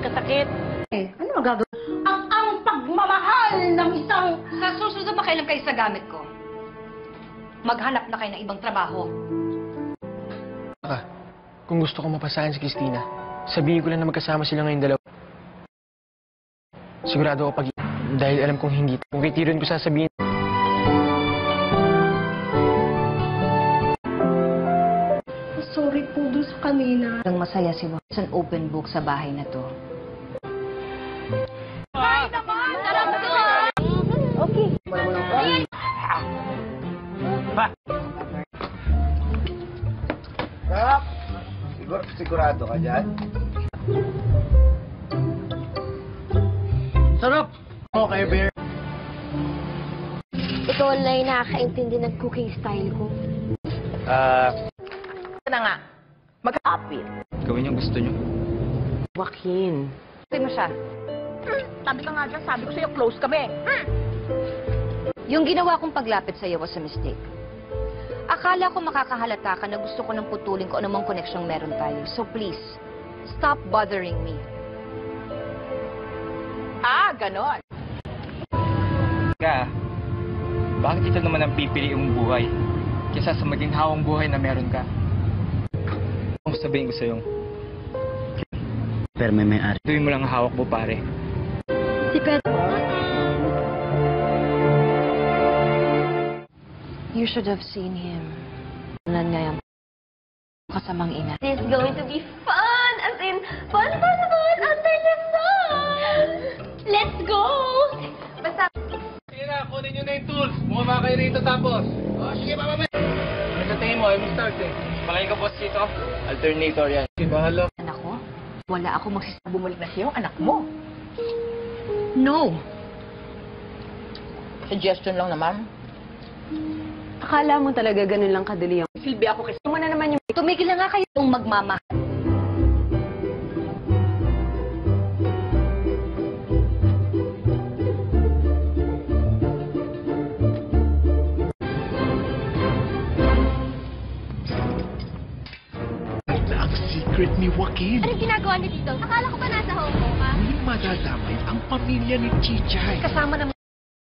magkasakit. Ano magagawa? Ang pagmamahal ng isang... Sa susunod na makailan kayo sa gamit ko, maghanap na kayo ng ibang trabaho. Kung gusto ko mapasahan si Christina, sabihin ko lang na magkasama sila ngayong dalawa. Sigurado ako dahil alam kong hindi. Kung kay Tyrion ko sasabihin... Sorry po doon sa kanina. Ang masaya si Juan. It's an open book sa bahay na to. Okay. Sarap! Sigurado ka dyan? Sarap! Okay, Bear. Ikaw lang nakakaintindi ng cooking style ko. Na nga, mag-apit. Gawin yung gusto nyo. Joaquin. Sabi mo siya, Sabi ka nga dyan, sabi ko sa'yo, close kami. yung ginawa kong paglapit sa'yo was a mistake. Akala ko makakahalata ka na gusto ko nang putulin ko anumang koneksyong meron tayo. So please, stop bothering me. Ah, ganon. Bakit ito naman ang pipili mong buhay? Kesa sa maging hawang buhay na meron ka. Kung sabihin ko sa'yo, Pero may-ari. tuwin mo lang ang hawak mo, pare. Si Pedro. You should have seen him. Nan ngayon, kasamang ina. This is going to be fun! As in, fun after the sun! Let's go! Basta... Sige na, kunin nyo na yung tools. Bumaba kayo rito tapos. Sige, mamamay. Ano sa tingin mo? Ay mo start eh. Palagi ka boss dito. Alternator yan. Sige, bahala. Anak ko, wala ako magsisabi. Bumalik na siya yung anak mo. No! Suggestion lang naman. Akala mo talaga ganun lang kadali yung... Silbi ako kasi. Mo na naman yung... Tumigil na nga kayo ng magmamahal. Ang secret ni Joaquin. Anong ginagawa niyo dito? Akala ko ba nasa Hong Kong ka? Muling madadamay ang pamilya ni Chichay. Kasama naman